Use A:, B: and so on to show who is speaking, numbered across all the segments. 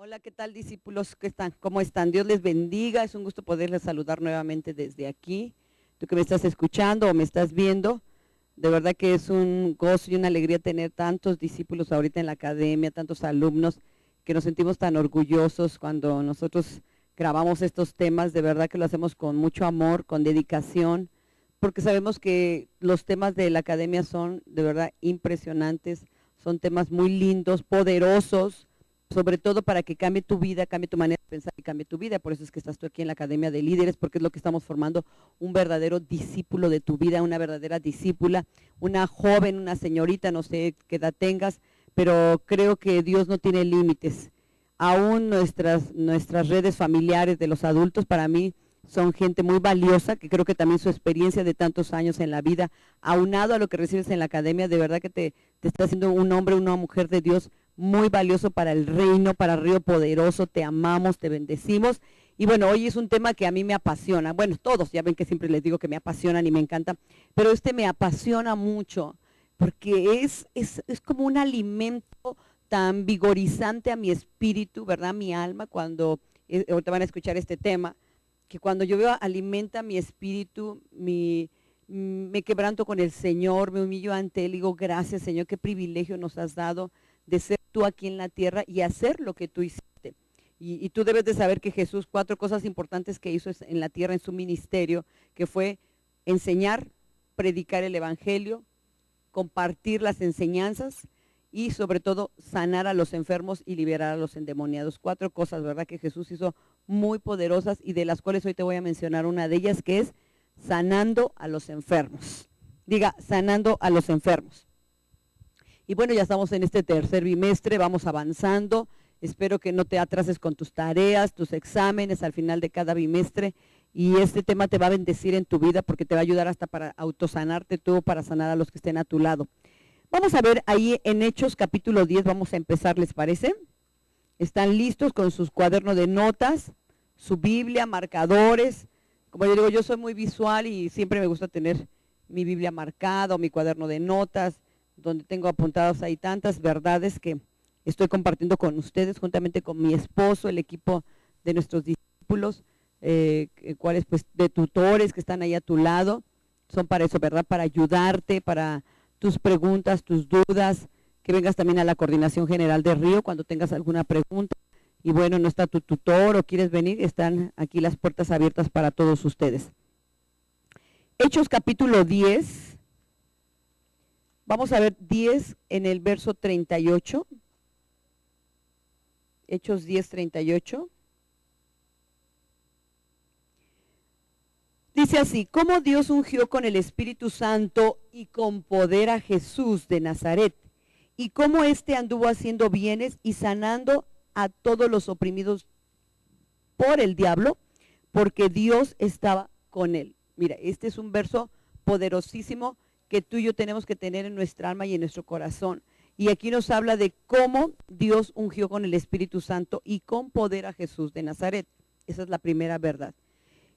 A: Hola, ¿qué tal, discípulos? ¿Qué están? ¿Cómo están? Dios les bendiga. Es un gusto poderles saludar nuevamente desde aquí. Tú que me estás escuchando o me estás viendo, de verdad que es un gozo y una alegría tener tantos discípulos ahorita en la academia, tantos alumnos, que nos sentimos tan orgullosos cuando nosotros grabamos estos temas. De verdad que lo hacemos con mucho amor, con dedicación, porque sabemos que los temas de la academia son de verdad impresionantes, son temas muy lindos, poderosos, sobre todo para que cambie tu vida, cambie tu manera de pensar y cambie tu vida. Por eso es que estás tú aquí en la Academia de Líderes, porque es lo que estamos formando, un verdadero discípulo de tu vida, una verdadera discípula, una joven, una señorita, no sé qué edad tengas, pero creo que Dios no tiene límites. Aún nuestras redes familiares de los adultos, para mí, son gente muy valiosa, que creo que también su experiencia de tantos años en la vida, aunado a lo que recibes en la academia, de verdad que te está haciendo un hombre, una mujer de Dios muy valioso para el reino, para Río Poderoso. Te amamos, te bendecimos. Y bueno, hoy es un tema que a mí me apasiona. Bueno, todos, ya ven que siempre les digo que me apasionan y me encantan, pero este me apasiona mucho porque es como un alimento tan vigorizante a mi espíritu, ¿verdad? Mi alma, cuando, ahorita van a escuchar este tema, que cuando yo veo alimenta mi espíritu, me quebranto con el Señor, me humillo ante Él, digo, gracias Señor, qué privilegio nos has dado de ser tú aquí en la tierra y hacer lo que tú hiciste. Y tú debes de saber que Jesús, 4 cosas importantes que hizo en la tierra en su ministerio, que fue enseñar, predicar el evangelio, compartir las enseñanzas y sobre todo sanar a los enfermos y liberar a los endemoniados. 4 cosas, ¿verdad?, que Jesús hizo muy poderosas y de las cuales hoy te voy a mencionar una de ellas, que es sanando a los enfermos. Diga, sanando a los enfermos. Y bueno, ya estamos en este tercer bimestre, vamos avanzando. Espero que no te atrases con tus tareas, tus exámenes al final de cada bimestre. Y este tema te va a bendecir en tu vida porque te va a ayudar hasta para autosanarte tú, para sanar a los que estén a tu lado. Vamos a ver ahí en Hechos capítulo 10, vamos a empezar, ¿les parece? ¿Están listos con sus cuadernos de notas, su Biblia, marcadores? Como yo digo, yo soy muy visual y siempre me gusta tener mi Biblia marcada o mi cuaderno de notas, donde tengo apuntadas ahí tantas verdades que estoy compartiendo con ustedes, juntamente con mi esposo, el equipo de nuestros discípulos, cuáles pues de tutores que están ahí a tu lado, son para eso, ¿verdad? Para ayudarte, para tus preguntas, tus dudas, que vengas también a la Coordinación General de Río cuando tengas alguna pregunta. Y bueno, no está tu tutor o quieres venir, están aquí las puertas abiertas para todos ustedes. Hechos capítulo 10. Vamos a ver 10 en el verso 38. Hechos 10, 38. Dice así: cómo Dios ungió con el Espíritu Santo y con poder a Jesús de Nazaret, y cómo éste anduvo haciendo bienes y sanando a todos los oprimidos por el diablo, porque Dios estaba con él. Mira, este es un verso poderosísimo que tú y yo tenemos que tener en nuestra alma y en nuestro corazón. Y aquí nos habla de cómo Dios ungió con el Espíritu Santo y con poder a Jesús de Nazaret. Esa es la primera verdad.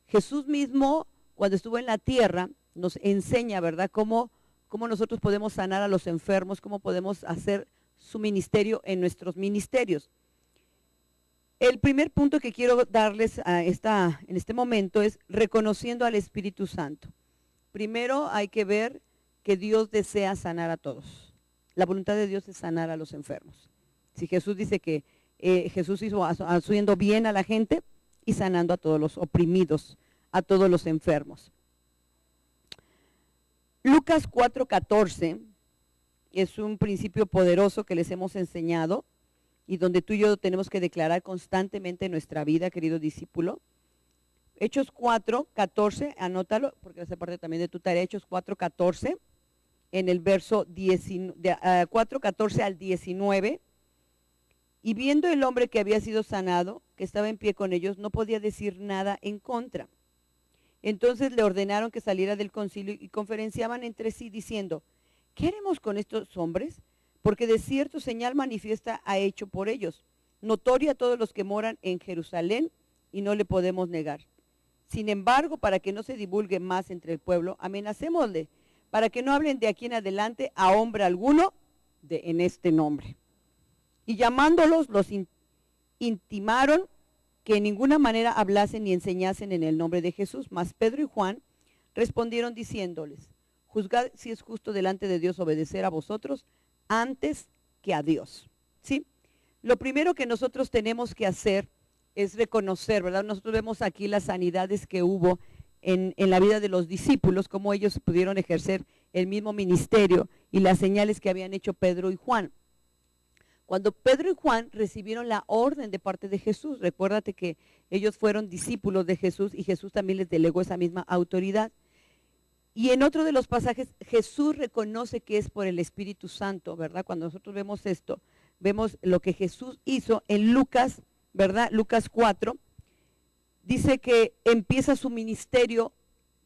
A: Jesús mismo, cuando estuvo en la tierra, nos enseña, ¿verdad?, cómo nosotros podemos sanar a los enfermos, cómo podemos hacer su ministerio en nuestros ministerios. El primer punto que quiero darles en este momento es reconociendo al Espíritu Santo. Primero hay que ver que Dios desea sanar a todos. La voluntad de Dios es sanar a los enfermos. Si Jesús dice que Jesús hizo haciendo bien a la gente y sanando a todos los oprimidos, a todos los enfermos. Lucas 4:14 es un principio poderoso que les hemos enseñado y donde tú y yo tenemos que declarar constantemente en nuestra vida, querido discípulo. Hechos 4:14, anótalo porque hace parte también de tu tarea. Hechos 4:14, en el verso 4:14 al 19. Y viendo el hombre que había sido sanado, que estaba en pie con ellos, no podía decir nada en contra. Entonces le ordenaron que saliera del concilio y conferenciaban entre sí diciendo: ¿qué haremos con estos hombres? Porque de cierto señal manifiesta ha hecho por ellos, notoria a todos los que moran en Jerusalén, y no le podemos negar. Sin embargo, para que no se divulgue más entre el pueblo, amenacémosle, para que no hablen de aquí en adelante a hombre alguno en este nombre. Y llamándolos intimaron que en ninguna manera hablasen ni enseñasen en el nombre de Jesús. Mas Pedro y Juan respondieron diciéndoles: juzgad si es justo delante de Dios obedecer a vosotros antes que a Dios. ¿Sí? Lo primero que nosotros tenemos que hacer es reconocer, ¿verdad? Nosotros vemos aquí las sanidades que hubo en la vida de los discípulos, cómo ellos pudieron ejercer el mismo ministerio y las señales que habían hecho Pedro y Juan. Cuando Pedro y Juan recibieron la orden de parte de Jesús, recuérdate que ellos fueron discípulos de Jesús y Jesús también les delegó esa misma autoridad. Y en otro de los pasajes, Jesús reconoce que es por el Espíritu Santo, ¿verdad? Cuando nosotros vemos esto, vemos lo que Jesús hizo en Lucas, ¿verdad? Lucas 4, dice que empieza su ministerio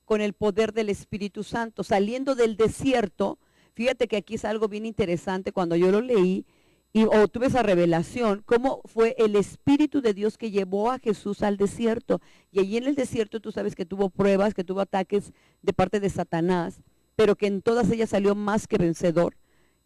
A: con el poder del Espíritu Santo, saliendo del desierto. Fíjate que aquí es algo bien interesante, cuando yo lo leí, o tuve esa revelación, cómo fue el Espíritu de Dios que llevó a Jesús al desierto. Y allí en el desierto tú sabes que tuvo pruebas, que tuvo ataques de parte de Satanás, pero que en todas ellas salió más que vencedor.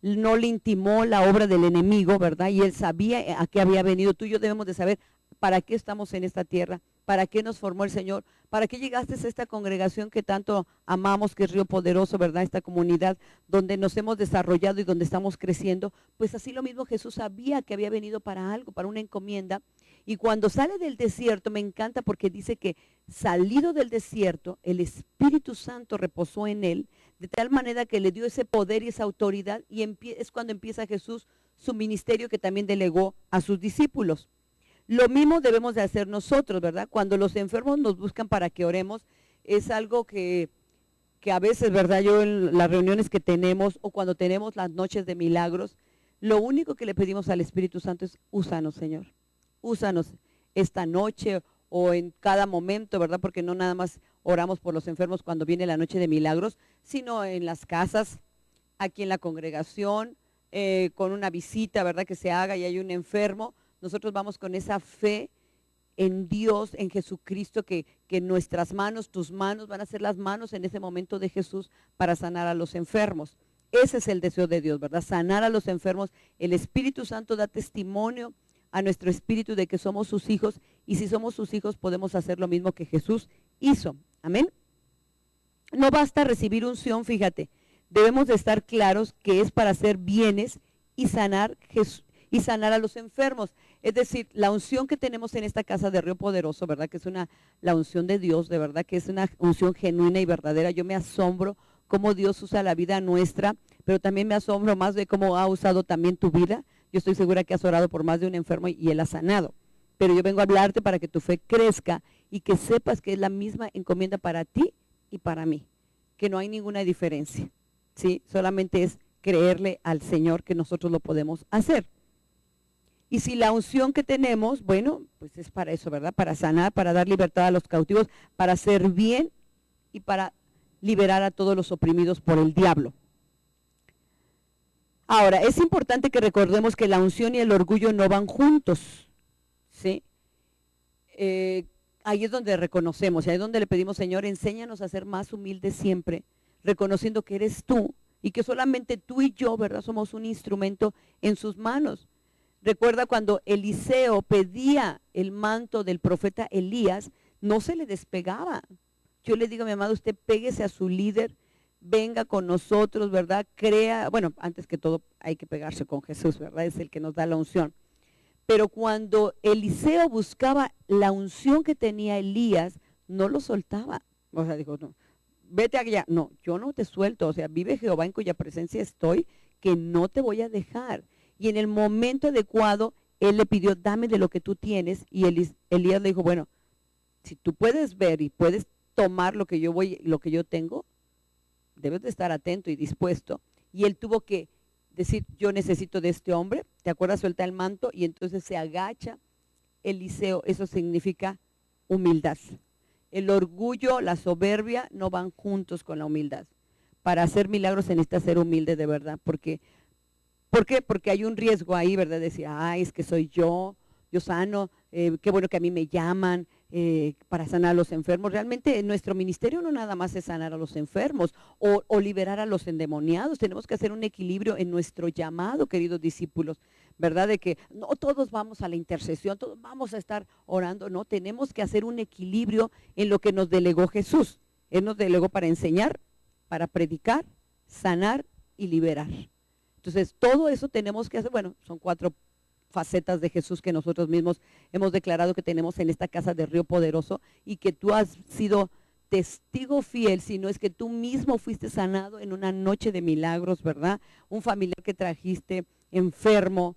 A: No le intimó la obra del enemigo, ¿verdad? Y él sabía a qué había venido. Tú y yo debemos de saber para qué estamos en esta tierra, para qué nos formó el Señor, para qué llegaste a esta congregación que tanto amamos, que es Río Poderoso, ¿verdad? Esta comunidad donde nos hemos desarrollado y donde estamos creciendo. Pues así lo mismo Jesús sabía que había venido para algo, para una encomienda. Y cuando sale del desierto, me encanta porque dice que salido del desierto, el Espíritu Santo reposó en él, de tal manera que le dio ese poder y esa autoridad, y es cuando empieza Jesús su ministerio que también delegó a sus discípulos. Lo mismo debemos de hacer nosotros, ¿verdad? Cuando los enfermos nos buscan para que oremos, es algo que a veces, ¿verdad? Yo en las reuniones que tenemos o cuando tenemos las noches de milagros, lo único que le pedimos al Espíritu Santo es: úsanos, Señor. Úsanos esta noche o en cada momento, ¿verdad? Porque no nada más oramos por los enfermos cuando viene la noche de milagros, sino en las casas, aquí en la congregación, con una visita, ¿verdad? Que se haga y hay un enfermo. Nosotros vamos con esa fe en Dios, en Jesucristo, que nuestras manos, tus manos van a ser las manos en ese momento de Jesús para sanar a los enfermos. Ese es el deseo de Dios, ¿verdad? Sanar a los enfermos. El Espíritu Santo da testimonio a nuestro espíritu de que somos sus hijos, y si somos sus hijos podemos hacer lo mismo que Jesús hizo. Amén. No basta recibir unción, fíjate, debemos de estar claros que es para hacer bienes y sanar a los enfermos. Es decir, la unción que tenemos en esta casa de Río Poderoso, ¿verdad? Que es la unción de Dios, de verdad que es una unción genuina y verdadera. Yo me asombro cómo Dios usa la vida nuestra, pero también me asombro más de cómo ha usado también tu vida. Yo estoy segura que has orado por más de un enfermo y él ha sanado. Pero yo vengo a hablarte para que tu fe crezca y que sepas que es la misma encomienda para ti y para mí, que no hay ninguna diferencia, ¿sí? Solamente es creerle al Señor que nosotros lo podemos hacer. Y si la unción que tenemos, bueno, pues es para eso, ¿verdad? Para sanar, para dar libertad a los cautivos, para hacer bien y para liberar a todos los oprimidos por el diablo. Ahora, es importante que recordemos que la unción y el orgullo no van juntos, ¿sí? Ahí es donde reconocemos, ahí es donde le pedimos: Señor, enséñanos a ser más humildes siempre, reconociendo que eres tú y que solamente tú y yo, ¿verdad? Somos un instrumento en sus manos. Recuerda cuando Eliseo pedía el manto del profeta Elías, no se le despegaba. Yo le digo a mi amado, usted péguese a su líder, venga con nosotros, ¿verdad? Crea, bueno, antes que todo hay que pegarse con Jesús, ¿verdad? Es el que nos da la unción. Pero cuando Eliseo buscaba la unción que tenía Elías, no lo soltaba. O sea, dijo: no, vete allá. No, yo no te suelto. O sea, vive Jehová en cuya presencia estoy, que no te voy a dejar. Y en el momento adecuado, él le pidió: dame de lo que tú tienes. Y Elías le dijo: bueno, si tú puedes ver y puedes tomar lo que yo tengo, debes de estar atento y dispuesto. Y él tuvo que decir: yo necesito de este hombre. ¿Te acuerdas? Suelta el manto y entonces se agacha Eliseo. Eso significa humildad. El orgullo, la soberbia no van juntos con la humildad. Para hacer milagros se necesita ser humilde de verdad. ¿Por qué? Porque hay un riesgo ahí, ¿verdad? Decir: ay, es que soy yo sano, qué bueno que a mí me llaman, para sanar a los enfermos. Realmente nuestro ministerio no nada más es sanar a los enfermos o liberar a los endemoniados. Tenemos que hacer un equilibrio en nuestro llamado, queridos discípulos, ¿verdad? De que no todos vamos a la intercesión, todos vamos a estar orando, no, tenemos que hacer un equilibrio en lo que nos delegó Jesús. Él nos delegó para enseñar, para predicar, sanar y liberar. Entonces, todo eso tenemos que hacer. Bueno, son 4 facetas de Jesús que nosotros mismos hemos declarado que tenemos en esta casa de Río Poderoso y que tú has sido testigo fiel, si no es que tú mismo fuiste sanado en una noche de milagros, ¿verdad? Un familiar que trajiste enfermo.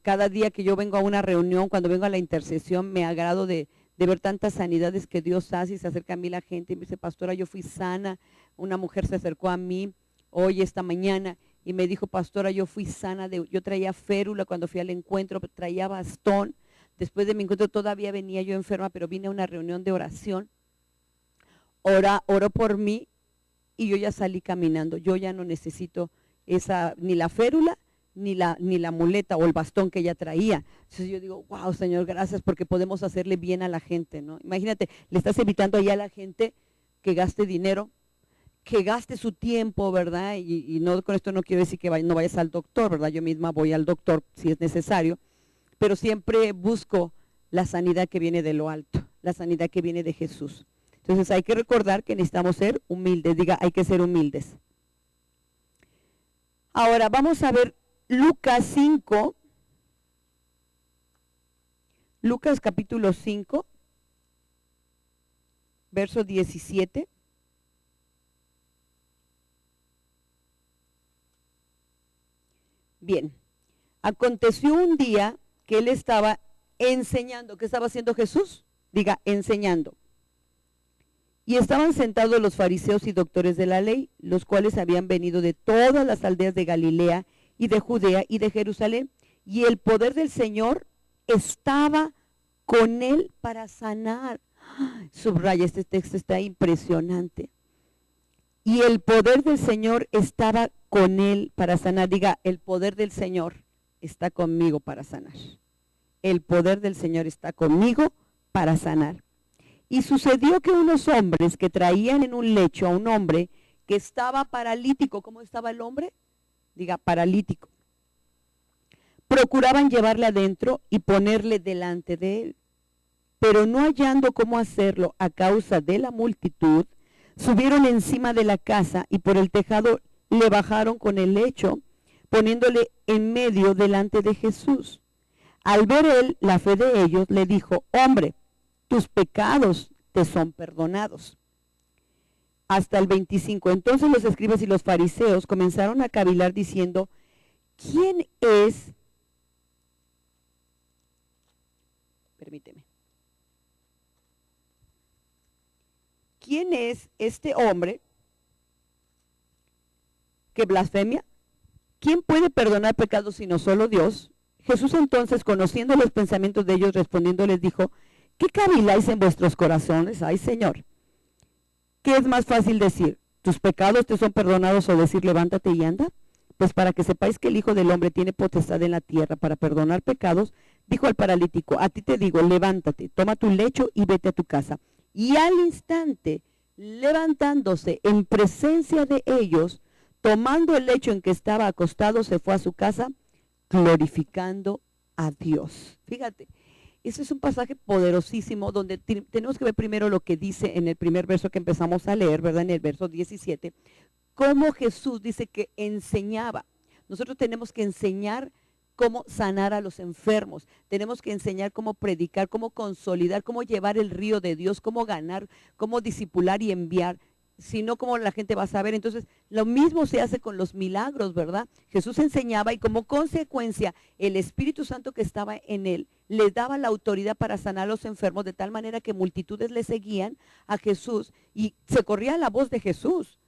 A: Cada día que yo vengo a una reunión, cuando vengo a la intercesión, me agrado de ver tantas sanidades que Dios hace y se acerca a mí la gente y me dice, pastora, yo fui sana. Una mujer se acercó a mí hoy, esta mañana, y me dijo, pastora, yo fui sana, yo traía férula cuando fui al encuentro, traía bastón. Después de mi encuentro todavía venía yo enferma, pero vine a una reunión de oración. Oró por mí y yo ya salí caminando. Yo ya no necesito ni la férula, ni la muleta o el bastón que ella traía. Entonces yo digo, wow, Señor, gracias, porque podemos hacerle bien a la gente, ¿no? Imagínate, le estás evitando allá a la gente que gaste dinero, que gaste su tiempo, ¿verdad? Y no, con esto no quiero decir que no vayas al doctor, ¿verdad? Yo misma voy al doctor si es necesario, pero siempre busco la sanidad que viene de lo alto, la sanidad que viene de Jesús. Entonces hay que recordar que necesitamos ser humildes, diga, hay que ser humildes. Ahora vamos a ver Lucas 5, Lucas capítulo 5, verso 17. Bien, aconteció un día que él estaba enseñando. ¿Qué estaba haciendo Jesús? Diga, enseñando. Y estaban sentados los fariseos y doctores de la ley, los cuales habían venido de todas las aldeas de Galilea y de Judea y de Jerusalén. Y el poder del Señor estaba con él para sanar. Subraya, este texto está impresionante. Y el poder del Señor estaba con él para sanar. Diga, el poder del Señor está conmigo para sanar. El poder del Señor está conmigo para sanar. Y sucedió que unos hombres que traían en un lecho a un hombre que estaba paralítico. ¿Cómo estaba el hombre? Diga, paralítico. Procuraban llevarle adentro y ponerle delante de él. Pero no hallando cómo hacerlo a causa de la multitud, subieron encima de la casa y por el tejado le bajaron con el lecho, poniéndole en medio delante de Jesús. Al ver él la fe de ellos, le dijo, hombre, tus pecados te son perdonados. Hasta el 25. Entonces los escribas y los fariseos comenzaron a cavilar diciendo, ¿quién es? Permíteme. ¿Quién es este hombre que blasfemia? ¿Quién puede perdonar pecados sino solo Dios? Jesús entonces, conociendo los pensamientos de ellos, respondiendo les dijo, ¿qué caviláis en vuestros corazones? Ay, Señor, ¿qué es más fácil decir? ¿Tus pecados te son perdonados o decir levántate y anda? Pues para que sepáis que el Hijo del Hombre tiene potestad en la tierra para perdonar pecados, dijo al paralítico, a ti te digo, levántate, toma tu lecho y vete a tu casa. Y al instante, levantándose en presencia de ellos, tomando el lecho en que estaba acostado, se fue a su casa, glorificando a Dios. Fíjate, ese es un pasaje poderosísimo donde tenemos que ver primero lo que dice en el primer verso que empezamos a leer, ¿verdad? En el verso 17, cómo Jesús dice que enseñaba. Nosotros tenemos que enseñar cómo sanar a los enfermos, tenemos que enseñar cómo predicar, cómo consolidar, cómo llevar el río de Dios, cómo ganar, cómo discipular y enviar, sino cómo la gente va a saber. Entonces, lo mismo se hace con los milagros, ¿verdad? Jesús enseñaba y como consecuencia, el Espíritu Santo que estaba en él, les daba la autoridad para sanar a los enfermos, de tal manera que multitudes le seguían a Jesús y se corría la voz de Jesús.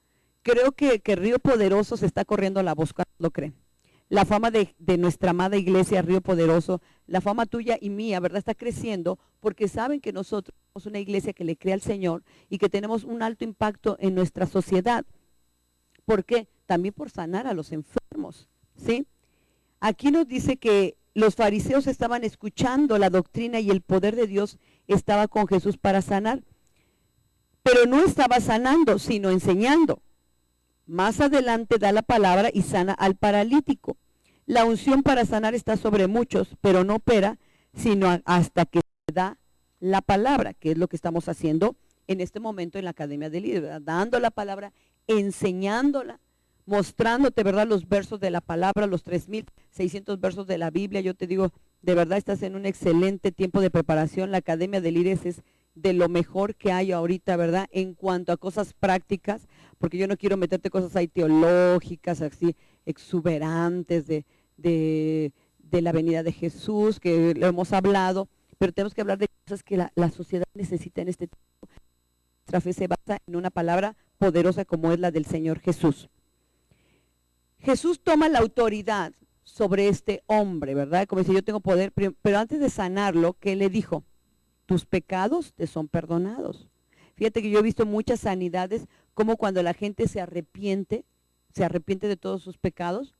A: Creo que Río Poderoso se está corriendo la voz, ¿cuántos lo creen? La fama de nuestra amada iglesia Río Poderoso, la fama tuya y mía, ¿verdad? Está creciendo porque saben que nosotros somos una iglesia que le cree al Señor y que tenemos un alto impacto en nuestra sociedad. ¿Por qué? También por sanar a los enfermos, ¿sí? Aquí nos dice que los fariseos estaban escuchando la doctrina y el poder de Dios estaba con Jesús para sanar, pero no estaba sanando, sino enseñando. Más adelante da la palabra y sana al paralítico. La unción para sanar está sobre muchos, pero no opera sino hasta que se da la palabra, que es lo que estamos haciendo en este momento en la Academia de Líderes, ¿verdad? Dando la palabra, enseñándola, mostrándote, ¿verdad?, los versos de la palabra, los 3,600 versos de la Biblia. Yo te digo, de verdad estás en un excelente tiempo de preparación. La Academia de Líderes es de lo mejor que hay ahorita, ¿verdad?, en cuanto a cosas prácticas, porque yo no quiero meterte cosas ahí teológicas, así exuberantes de la venida de Jesús, que lo hemos hablado, pero tenemos que hablar de cosas que la sociedad necesita en este tiempo. Nuestra fe se basa en una palabra poderosa como es la del Señor Jesús. Jesús toma la autoridad sobre este hombre, ¿verdad? Como dice, yo tengo poder, pero antes de sanarlo, ¿qué le dijo? Tus pecados te son perdonados. Fíjate que yo he visto muchas sanidades, como cuando la gente se arrepiente de todos sus pecados,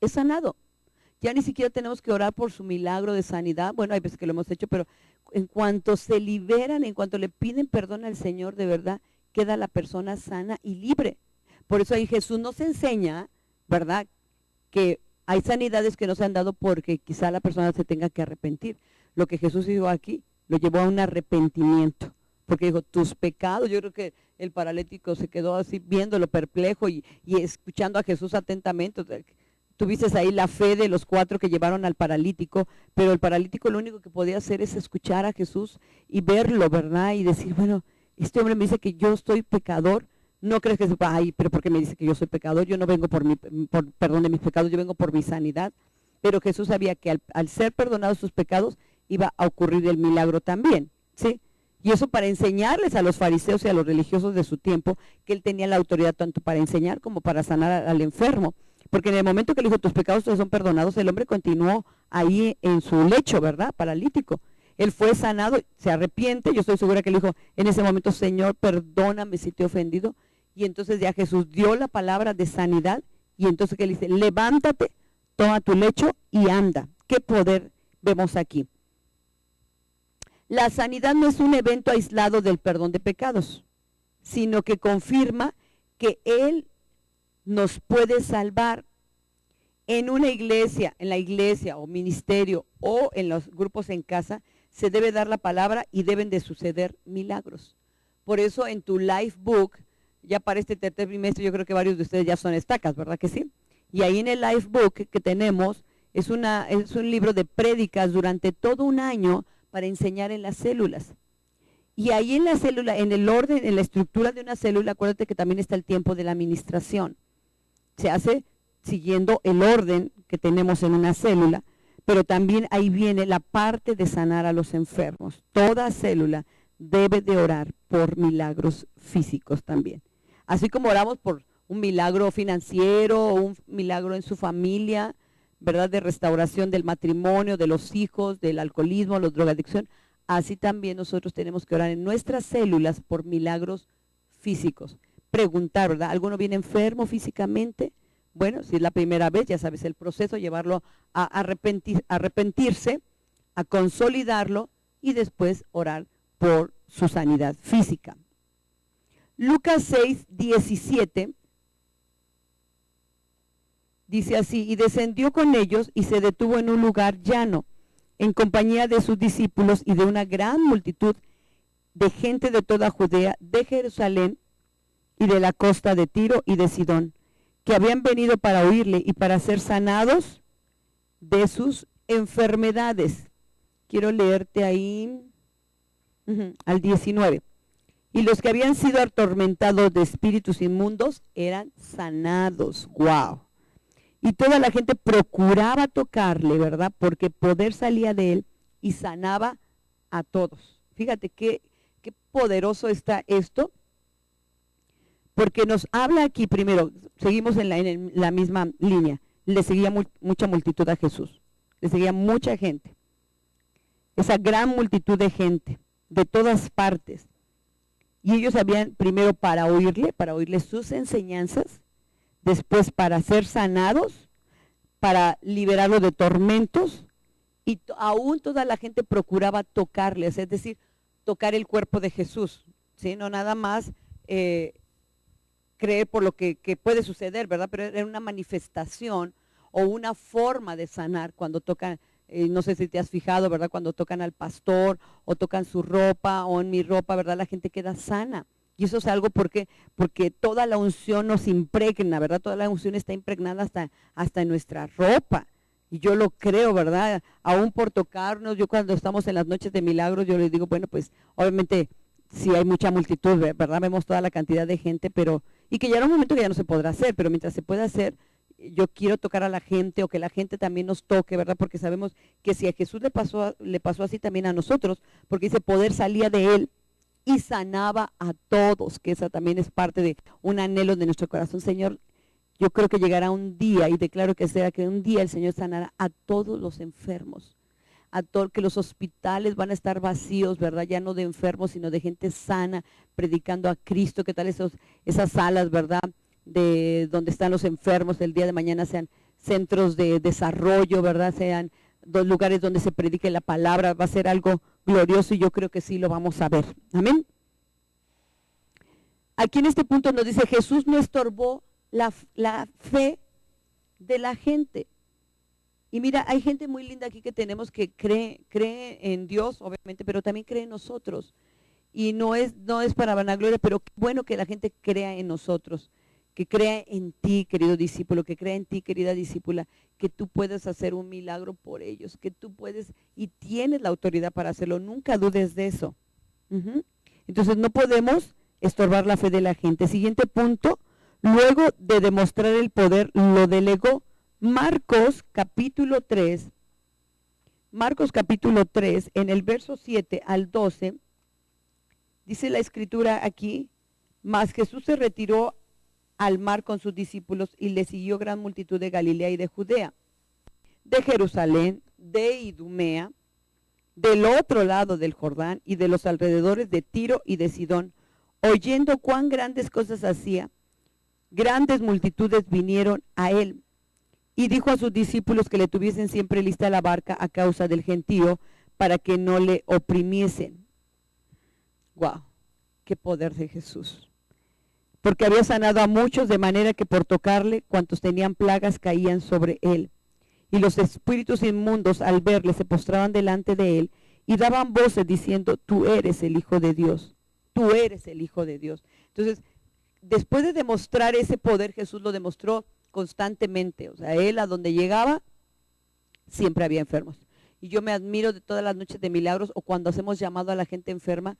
A: es sanado. Ya ni siquiera tenemos que orar por su milagro de sanidad. Bueno, hay veces que lo hemos hecho, pero en cuanto se liberan, en cuanto le piden perdón al Señor, de verdad, queda la persona sana y libre. Por eso ahí Jesús nos enseña, ¿verdad?, que hay sanidades que no se han dado porque quizá la persona se tenga que arrepentir. Lo que Jesús hizo aquí lo llevó a un arrepentimiento, porque dijo, tus pecados. Yo creo que el paralítico se quedó así viéndolo perplejo y escuchando a Jesús atentamente. Tuviste ahí la fe de los 4 que llevaron al paralítico, pero el paralítico lo único que podía hacer es escuchar a Jesús y verlo, ¿verdad? Y decir, bueno, este hombre me dice que yo soy pecador. No crees que sepa, ay, pero ¿por qué me dice que yo soy pecador? Yo no vengo por perdón de mis pecados, yo vengo por mi sanidad. Pero Jesús sabía que al ser perdonados sus pecados iba a ocurrir el milagro también, ¿sí? Y eso para enseñarles a los fariseos y a los religiosos de su tiempo que él tenía la autoridad tanto para enseñar como para sanar al enfermo. Porque en el momento que le dijo, tus pecados te son perdonados, el hombre continuó ahí en su lecho, ¿verdad?, paralítico. Él fue sanado, se arrepiente. Yo estoy segura que le dijo en ese momento, Señor, perdóname si te he ofendido. Y entonces ya Jesús dio la palabra de sanidad. Y entonces que le dice, levántate, toma tu lecho y anda. ¿Qué poder vemos aquí? La sanidad no es un evento aislado del perdón de pecados, sino que confirma que Él nos puede salvar. En una iglesia, en la iglesia o ministerio o en los grupos en casa, se debe dar la palabra y deben de suceder milagros. Por eso en tu life book, ya para este tercer trimestre, yo creo que varios de ustedes ya son estacas, ¿verdad que sí? Y ahí en el life book que tenemos, es un libro de prédicas durante todo un año para enseñar en las células. Y ahí en la célula, en el orden, en la estructura de una célula, acuérdate que también está el tiempo de la administración. Se hace siguiendo el orden que tenemos en una célula, pero también ahí viene la parte de sanar a los enfermos. Toda célula debe de orar por milagros físicos también. Así como oramos por un milagro financiero o un milagro en su familia, ¿verdad?, de restauración del matrimonio, de los hijos, del alcoholismo, la drogadicción, así también nosotros tenemos que orar en nuestras células por milagros físicos. Preguntar, ¿verdad? ¿Alguno viene enfermo físicamente? Bueno, si es la primera vez, ya sabes el proceso, llevarlo a arrepentirse, a consolidarlo y después orar por su sanidad física. Lucas 6:17 dice así, y descendió con ellos y se detuvo en un lugar llano, en compañía de sus discípulos y de una gran multitud de gente de toda Judea, de Jerusalén y de la costa de Tiro y de Sidón, que habían venido para oírle y para ser sanados de sus enfermedades. Quiero leerte ahí al 19. Y los que habían sido atormentados de espíritus inmundos eran sanados. ¡Wow! Y toda la gente procuraba tocarle, ¿verdad? Porque poder salía de él y sanaba a todos. Fíjate qué poderoso está esto. Porque nos habla aquí primero, seguimos en la misma línea, le seguía mucha multitud a Jesús, le seguía mucha gente, esa gran multitud de gente, de todas partes, y ellos habían primero para oírle sus enseñanzas, después para ser sanados, para liberarlo de tormentos, y aún toda la gente procuraba tocarles, es decir, tocar el cuerpo de Jesús, ¿sí? No nada más creer por lo que puede suceder, ¿verdad? Pero era una manifestación o una forma de sanar cuando tocan, no sé si te has fijado, ¿verdad? Cuando tocan al pastor o tocan su ropa o en mi ropa, ¿verdad? La gente queda sana. Y eso es algo porque toda la unción nos impregna, ¿verdad? Toda la unción está impregnada hasta en nuestra ropa. Y yo lo creo, ¿verdad? Aún por tocarnos, yo cuando estamos en las noches de milagros, yo les digo, bueno, pues obviamente sí hay mucha multitud, ¿verdad? Vemos toda la cantidad de gente, pero, y que llegará un momento que ya no se podrá hacer, pero mientras se pueda hacer, yo quiero tocar a la gente o que la gente también nos toque, ¿verdad? Porque sabemos que si a Jesús le pasó así también a nosotros, porque ese poder salía de él y sanaba a todos, que esa también es parte de un anhelo de nuestro corazón. Señor, yo creo que llegará un día, y declaro que será que un día el Señor sanará a todos los enfermos, a todo, que los hospitales van a estar vacíos, ¿verdad? Ya no de enfermos, sino de gente sana, predicando a Cristo. ¿Qué tal esas salas, verdad? De donde están los enfermos el día de mañana sean centros de desarrollo, ¿verdad? Sean dos lugares donde se predique la palabra. Va a ser algo glorioso y yo creo que sí lo vamos a ver. Amén. Aquí en este punto nos dice, Jesús no estorbó la fe de la gente. Y mira, hay gente muy linda aquí que tenemos que cree en Dios, obviamente, pero también cree en nosotros. Y no es para vanagloria, pero qué bueno que la gente crea en nosotros, que crea en ti, querido discípulo, que crea en ti, querida discípula, que tú puedes hacer un milagro por ellos, que tú puedes y tienes la autoridad para hacerlo. Nunca dudes de eso. Entonces no podemos estorbar la fe de la gente. Siguiente punto, luego de demostrar el poder, lo delegó. Marcos capítulo 3, en el verso 7 al 12, dice la escritura aquí, mas Jesús se retiró al mar con sus discípulos y le siguió gran multitud de Galilea y de Judea, de Jerusalén, de Idumea, del otro lado del Jordán y de los alrededores de Tiro y de Sidón, oyendo cuán grandes cosas hacía, grandes multitudes vinieron a él. Y dijo a sus discípulos que le tuviesen siempre lista la barca a causa del gentío, para que no le oprimiesen. ¡Wow! ¡Qué poder de Jesús! Porque había sanado a muchos, de manera que por tocarle, cuantos tenían plagas caían sobre él. Y los espíritus inmundos, al verle, se postraban delante de él y daban voces diciendo, tú eres el Hijo de Dios. Tú eres el Hijo de Dios. Entonces, después de demostrar ese poder, Jesús lo demostró constantemente. O sea, él a donde llegaba, siempre había enfermos. Y yo me admiro de todas las noches de milagros o cuando hacemos llamado a la gente enferma,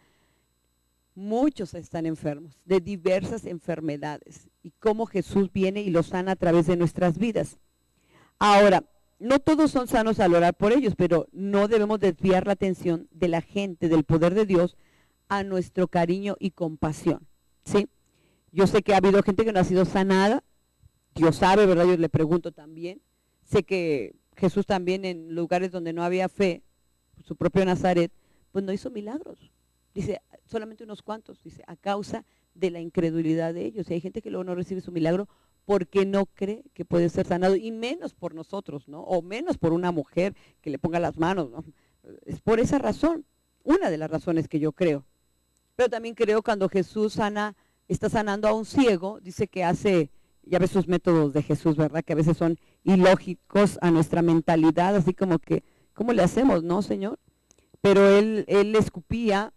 A: muchos están enfermos de diversas enfermedades. Y cómo Jesús viene y los sana a través de nuestras vidas. Ahora, no todos son sanos al orar por ellos, pero no debemos desviar la atención de la gente, del poder de Dios, a nuestro cariño y compasión. ¿Sí? Yo sé que ha habido gente que no ha sido sanada. Dios sabe, ¿verdad? Yo le pregunto también. Sé que Jesús también en lugares donde no había fe, su propio Nazaret, pues no hizo milagros. Dice, solamente unos cuantos, dice, a causa de la incredulidad de ellos. Y hay gente que luego no recibe su milagro porque no cree que puede ser sanado, y menos por nosotros, ¿no? O menos por una mujer que le ponga las manos, ¿no? Es por esa razón, una de las razones que yo creo. Pero también creo cuando Jesús está sanando a un ciego, dice que hace... Ya ves sus métodos de Jesús, ¿verdad? Que a veces son ilógicos a nuestra mentalidad, así como que, ¿cómo le hacemos, no, Señor? Pero él escupía,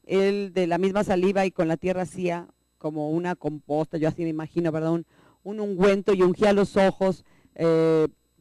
A: él de la misma saliva y con la tierra hacía como una composta, yo así me imagino, ¿verdad? Un ungüento y ungía los ojos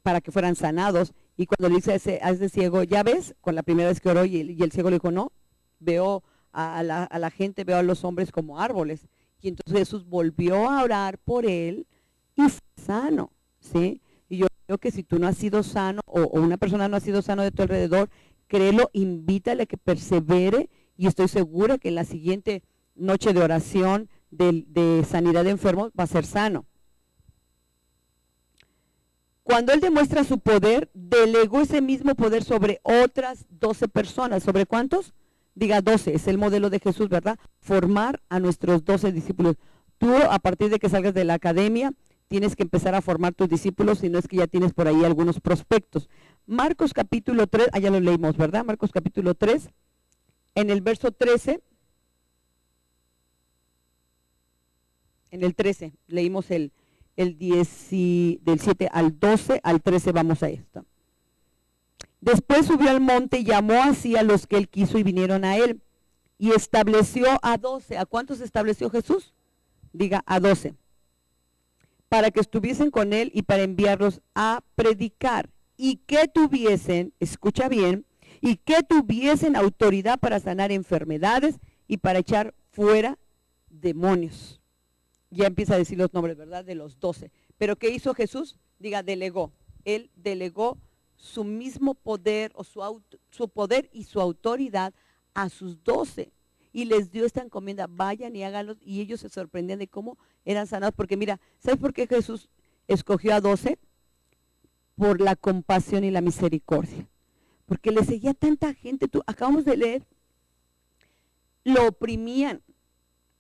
A: para que fueran sanados. Y cuando le dice a ese ciego, ya ves, con la primera vez que oró y el ciego le dijo, no, veo a la gente, veo a los hombres como árboles. Y entonces Jesús volvió a orar por él y fue sano, ¿sí? Y yo creo que si tú no has sido sano o una persona no ha sido sano de tu alrededor, créelo, invítale a que persevere y estoy segura que en la siguiente noche de oración de sanidad de enfermos va a ser sano. Cuando él demuestra su poder, delegó ese mismo poder sobre otras 12 personas. ¿Sobre cuántos? Diga 12, es el modelo de Jesús, ¿verdad? Formar a nuestros 12 discípulos. Tú, a partir de que salgas de la academia, tienes que empezar a formar tus discípulos, si no es que ya tienes por ahí algunos prospectos. Marcos capítulo 3, ya lo leímos, ¿verdad? Marcos capítulo 3, en el verso 13, en el 13, leímos el 10, del 7 al 12, al 13 vamos a esto. Después subió al monte y llamó así a los que él quiso y vinieron a él. Y estableció a 12. ¿A cuántos estableció Jesús? Diga, a 12. Para que estuviesen con él y para enviarlos a predicar. Y que tuviesen, escucha bien, y que tuviesen autoridad para sanar enfermedades y para echar fuera demonios. Ya empieza a decir los nombres, ¿verdad? De los 12. Pero ¿qué hizo Jesús? Diga, delegó. Él delegó su mismo poder o su poder y su autoridad a sus 12 y les dio esta encomienda, vayan y háganlo, y ellos se sorprendían de cómo eran sanados, porque mira, ¿sabes por qué Jesús escogió a 12? Por la compasión y la misericordia, porque le seguía tanta gente. Acabamos de leer, lo oprimían,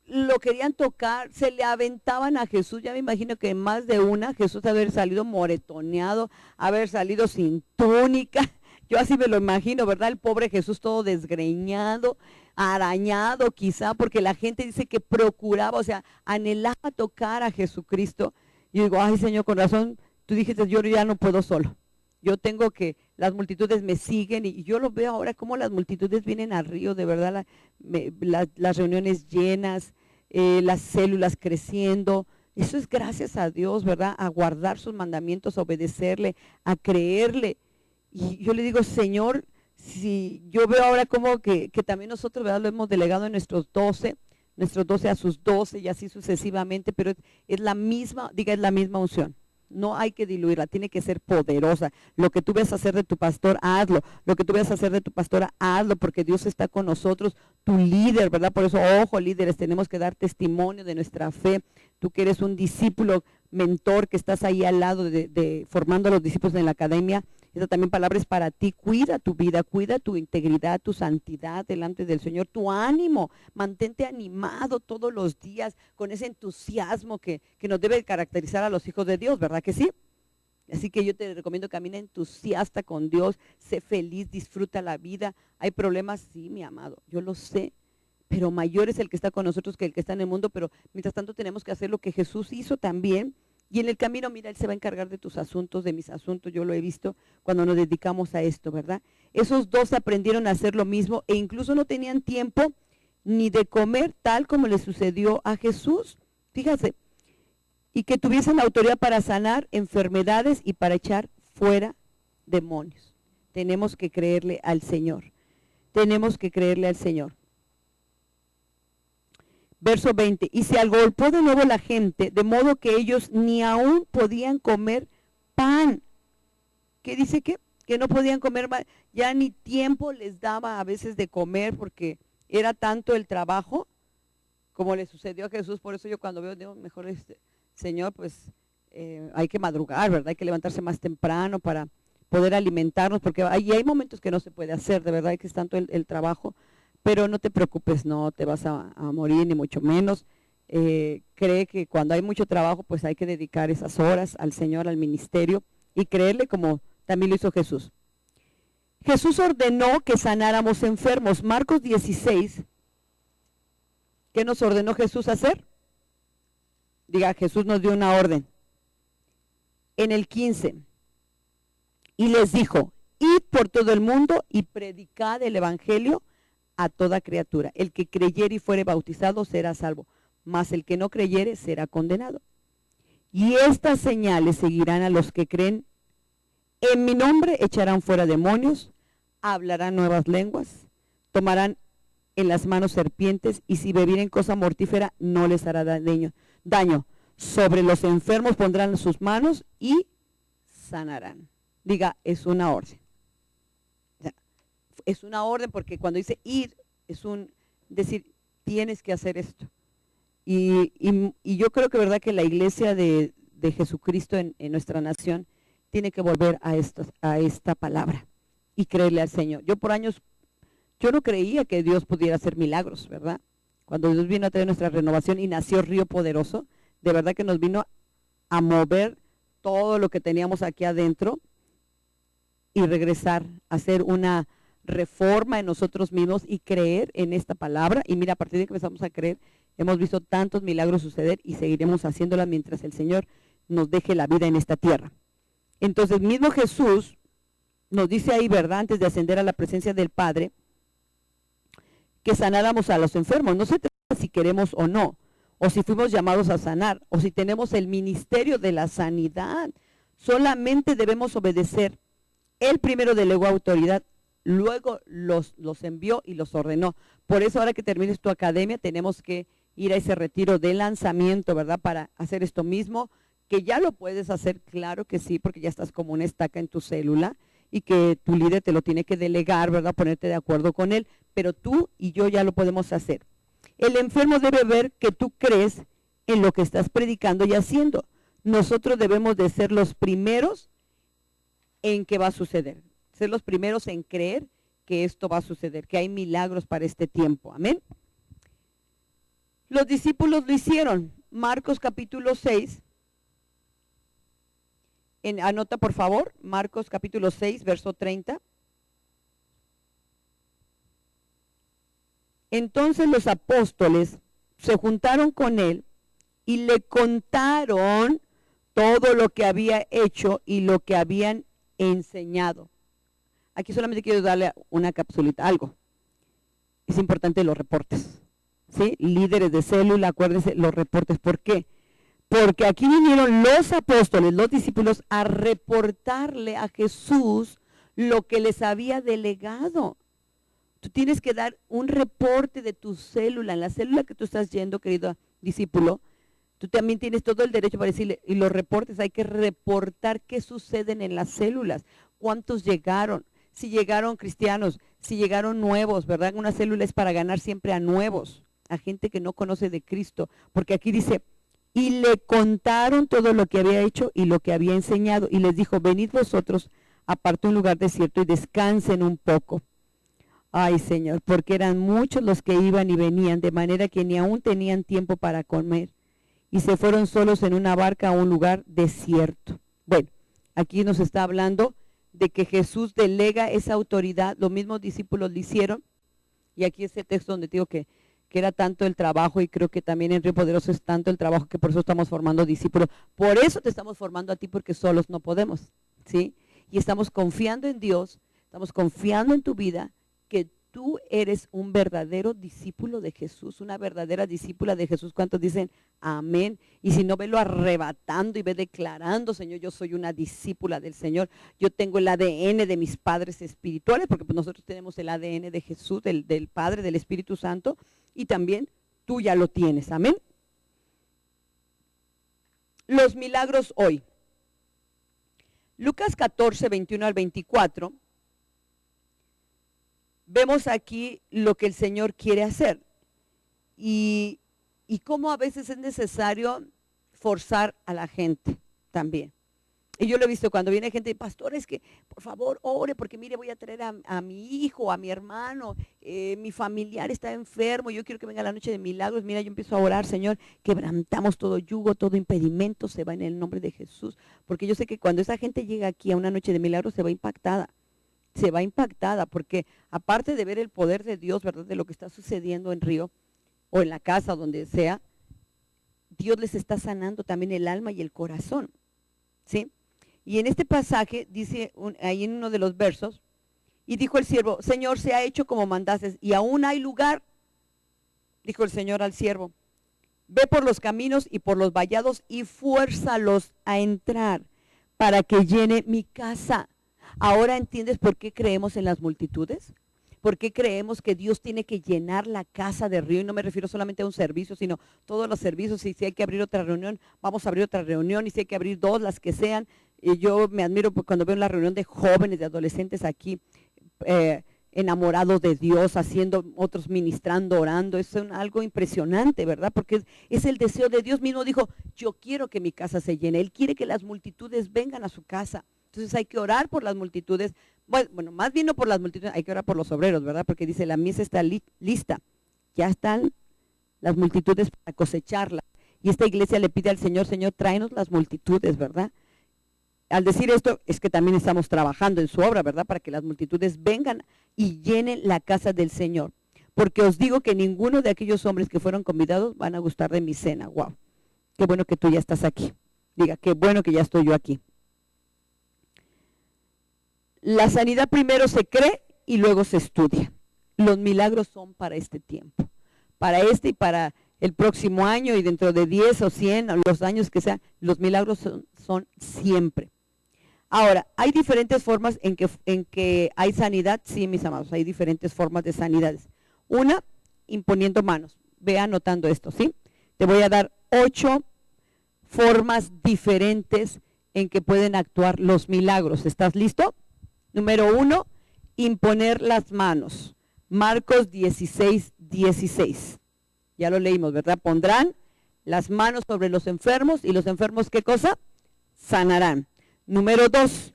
A: lo querían tocar, se le aventaban a Jesús. Ya me imagino que más de una, Jesús haber salido moretoneado, haber salido sin túnica. Yo así me lo imagino, ¿verdad? El pobre Jesús todo desgreñado, arañado quizá, porque la gente dice que procuraba, o sea, anhelaba tocar a Jesucristo. Y yo digo, ay Señor, con razón, tú dijiste, yo ya no puedo solo. Yo tengo que, las multitudes me siguen, y yo lo veo ahora como las multitudes vienen al río, de verdad, las reuniones llenas, las células creciendo. Eso es gracias a Dios, ¿verdad? A guardar sus mandamientos, a obedecerle, a creerle. Y yo le digo, Señor, si yo veo ahora como que también nosotros, ¿verdad?, lo hemos delegado en nuestros 12 a sus 12 y así sucesivamente, pero es la misma, diga, es la misma unción. No hay que diluirla, tiene que ser poderosa. Lo que tú vas a hacer de tu pastor, hazlo. Lo que tú vas a hacer de tu pastora, hazlo, porque Dios está con nosotros, tu líder, ¿verdad? Por eso, ojo, líderes, tenemos que dar testimonio de nuestra fe. Tú que eres un discípulo, mentor, que estás ahí al lado formando a los discípulos en la academia, esa también palabra es para ti. Cuida tu vida, cuida tu integridad, tu santidad delante del Señor, tu ánimo. Mantente animado todos los días con ese entusiasmo que nos debe caracterizar a los hijos de Dios, ¿verdad que sí? Así que yo te recomiendo, camina entusiasta con Dios, sé feliz, disfruta la vida. Hay problemas, sí, mi amado, yo lo sé, pero mayor es el que está con nosotros que el que está en el mundo. Pero mientras tanto tenemos que hacer lo que Jesús hizo también. Y en el camino, mira, Él se va a encargar de tus asuntos, de mis asuntos. Yo lo he visto cuando nos dedicamos a esto, ¿verdad? Esos 12 aprendieron a hacer lo mismo e incluso no tenían tiempo ni de comer, tal como le sucedió a Jesús. Fíjate, y que tuviesen autoridad para sanar enfermedades y para echar fuera demonios. Tenemos que creerle al Señor. Tenemos que creerle al Señor. Verso 20, y se agolpó de nuevo la gente, de modo que ellos ni aún podían comer pan. ¿Qué dice que? Que no podían comer, ya ni tiempo les daba a veces de comer, porque era tanto el trabajo, como le sucedió a Jesús. Por eso yo cuando veo, digo, mejor Señor, pues hay que madrugar, ¿verdad? Hay que levantarse más temprano para poder alimentarnos, porque hay momentos que no se puede hacer, de verdad, que es tanto el trabajo. Pero no te preocupes, no te vas a morir, ni mucho menos. Cree que cuando hay mucho trabajo, pues hay que dedicar esas horas al Señor, al ministerio, y creerle como también lo hizo Jesús. Jesús ordenó que sanáramos enfermos. Marcos 16, ¿qué nos ordenó Jesús hacer? Diga, Jesús nos dio una orden. En el 15, y les dijo, id por todo el mundo y predicad el evangelio a toda criatura. El que creyere y fuere bautizado será salvo, mas el que no creyere será condenado. Y estas señales seguirán a los que creen. En mi nombre echarán fuera demonios, hablarán nuevas lenguas, tomarán en las manos serpientes, y si bebieren cosa mortífera no les hará daño. Sobre los enfermos pondrán sus manos y sanarán. Diga, es una orden. Es una orden, porque cuando dice ir, es decir, tienes que hacer esto. Y yo creo que verdad que la iglesia de Jesucristo en nuestra nación tiene que volver a esta palabra y creerle al Señor. Yo por años, yo no creía que Dios pudiera hacer milagros, ¿verdad? Cuando Dios vino a traer nuestra renovación y nació Río Poderoso, de verdad que nos vino a mover todo lo que teníamos aquí adentro y regresar a hacer una reforma en nosotros mismos y creer en esta palabra. Y mira, a partir de que empezamos a creer, hemos visto tantos milagros suceder y seguiremos haciéndola mientras el Señor nos deje la vida en esta tierra. Entonces, mismo Jesús nos dice ahí, ¿verdad?, antes de ascender a la presencia del Padre, que sanáramos a los enfermos. No se trata si queremos o no, o si fuimos llamados a sanar, o si tenemos el ministerio de la sanidad. Solamente debemos obedecer. Él primero delegó autoridad, luego los envió y los ordenó. Por eso ahora que termines tu academia tenemos que ir a ese retiro de lanzamiento, ¿verdad?, para hacer esto mismo, que ya lo puedes hacer, claro que sí, porque ya estás como una estaca en tu célula y que tu líder te lo tiene que delegar, ¿verdad?, ponerte de acuerdo con él, pero tú y yo ya lo podemos hacer. El enfermo debe ver que tú crees en lo que estás predicando y haciendo. Nosotros debemos de ser los primeros en que va a suceder, ser los primeros en creer que esto va a suceder, que hay milagros para este tiempo. Amén. Los discípulos lo hicieron. Marcos capítulo 6. Anota por favor, Marcos capítulo 6, verso 30. Entonces los apóstoles se juntaron con él y le contaron todo lo que había hecho y lo que habían enseñado. Aquí solamente quiero darle una capsulita, algo. Es importante los reportes, ¿sí? Líderes de célula, acuérdense, los reportes. ¿Por qué? Porque aquí vinieron los apóstoles, los discípulos, a reportarle a Jesús lo que les había delegado. Tú tienes que dar un reporte de tu célula, en la célula que tú estás yendo, querido discípulo. Tú también tienes todo el derecho para decirle, y los reportes, hay que reportar qué suceden en las células, cuántos llegaron, si llegaron cristianos, si llegaron nuevos, ¿verdad? Una célula es para ganar siempre a nuevos, a gente que no conoce de Cristo, porque aquí dice, y le contaron todo lo que había hecho y lo que había enseñado, y les dijo, venid vosotros, aparte un lugar desierto y descansen un poco. Ay, Señor, porque eran muchos los que iban y venían, de manera que ni aún tenían tiempo para comer. Y se fueron solos en una barca a un lugar desierto. Bueno, aquí nos está hablando de que Jesús delega esa autoridad, los mismos discípulos lo hicieron, y aquí ese texto donde digo que era tanto el trabajo, y creo que también en Río Poderoso es tanto el trabajo que por eso estamos formando discípulos. Por eso te estamos formando a ti, porque solos no podemos, ¿sí? Y estamos confiando en Dios, estamos confiando en tu vida, que tú eres un verdadero discípulo de Jesús, una verdadera discípula de Jesús. ¿Cuántos dicen amén? Y si no, velo arrebatando y ve declarando, Señor, yo soy una discípula del Señor, yo tengo el ADN de mis padres espirituales, porque pues nosotros tenemos el ADN de Jesús, del Padre, del Espíritu Santo, y también tú ya lo tienes, amén. Los milagros hoy. Lucas 14, 21 al 24. Vemos aquí lo que el Señor quiere hacer y cómo a veces es necesario forzar a la gente también. Y yo lo he visto cuando viene gente, pastor, es que por favor ore, porque mire, voy a traer a mi hijo, a mi hermano, mi familiar está enfermo, yo quiero que venga la noche de milagros. Mira, yo empiezo a orar, Señor, quebrantamos todo yugo, todo impedimento, se va en el nombre de Jesús, porque yo sé que cuando esa gente llega aquí a una noche de milagros se va impactada. Se va impactada, porque aparte de ver el poder de Dios, ¿verdad?, de lo que está sucediendo en Río o en la casa, donde sea, Dios les está sanando también el alma y el corazón, ¿sí? Y en este pasaje dice ahí en uno de los versos, y dijo el siervo, Señor, se ha hecho como mandases y aún hay lugar. Dijo el Señor al siervo, ve por los caminos y por los vallados y fuérzalos a entrar para que llene mi casa. Ahora entiendes por qué creemos en las multitudes, por qué creemos que Dios tiene que llenar la casa de Río, y no me refiero solamente a un servicio, sino todos los servicios. Y si hay que abrir otra reunión, vamos a abrir otra reunión, y si hay que abrir dos, las que sean. Y yo me admiro cuando veo la reunión de jóvenes, de adolescentes aquí, enamorados de Dios, haciendo, otros ministrando, orando. Es algo impresionante, ¿verdad? Porque es el deseo de Dios mismo. Dijo, yo quiero que mi casa se llene. Él quiere que las multitudes vengan a su casa. Entonces hay que orar por las multitudes. Bueno, más bien no por las multitudes, hay que orar por los obreros, ¿verdad? Porque dice, la mies está lista. Ya están las multitudes para cosecharla. Y esta iglesia le pide al Señor, Señor, tráenos las multitudes, ¿verdad? Al decir esto, es que también estamos trabajando en su obra, ¿verdad? Para que las multitudes vengan y llenen la casa del Señor. Porque os digo que ninguno de aquellos hombres que fueron convidados van a gustar de mi cena. ¡Wow! Qué bueno que tú ya estás aquí. Diga, qué bueno que ya estoy yo aquí. La sanidad primero se cree y luego se estudia. Los milagros son para este tiempo. Para este y para el próximo año y dentro de 10 o 100, o los años que sean, los milagros son siempre. Ahora, hay diferentes formas en que hay sanidad. Sí, mis amados, hay diferentes formas de sanidades. Una, imponiendo manos. Ve anotando esto, ¿sí? Te voy a dar 8 formas diferentes en que pueden actuar los milagros. ¿Estás listo? Número 1, imponer las manos. Marcos 16:16. Ya lo leímos, ¿verdad? Pondrán las manos sobre los enfermos y los enfermos, ¿qué cosa? Sanarán. Número 2,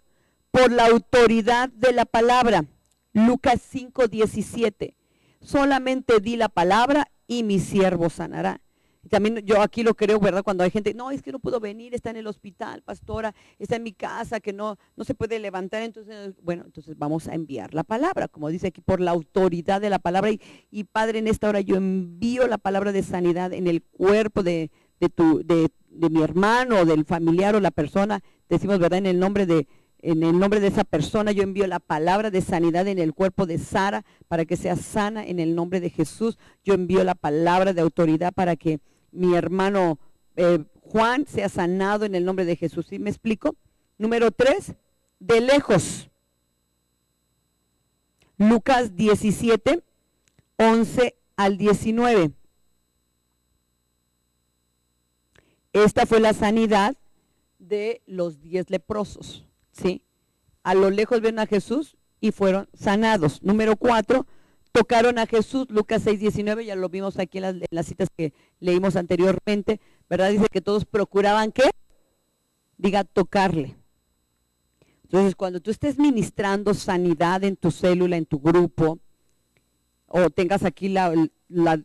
A: por la autoridad de la palabra. Lucas 5:17. Solamente di la palabra y mi siervo sanará. También yo aquí lo creo, ¿verdad? Cuando hay gente, no, es que no puedo venir, está en el hospital, pastora, está en mi casa, que no se puede levantar. Entonces, bueno, entonces vamos a enviar la palabra, como dice aquí, por la autoridad de la palabra. Y Padre, en esta hora yo envío la palabra de sanidad en el cuerpo de mi hermano, del familiar o la persona. Decimos, ¿verdad? En el nombre de esa persona, yo envío la palabra de sanidad en el cuerpo de Sara para que sea sana en el nombre de Jesús. Yo envío la palabra de autoridad para que mi hermano Juan sea sanado en el nombre de Jesús. ¿Sí me explico? Número 3, de lejos. Lucas 17:11-19. Esta fue la sanidad de los 10 leprosos, ¿sí? A lo lejos ven a Jesús y fueron sanados. Número 4, tocaron a Jesús. Lucas 6:19, ya lo vimos aquí en las citas que leímos anteriormente, ¿verdad? Dice que todos procuraban, ¿qué? Diga, tocarle. Entonces, cuando tú estés ministrando sanidad en tu célula, en tu grupo, o tengas aquí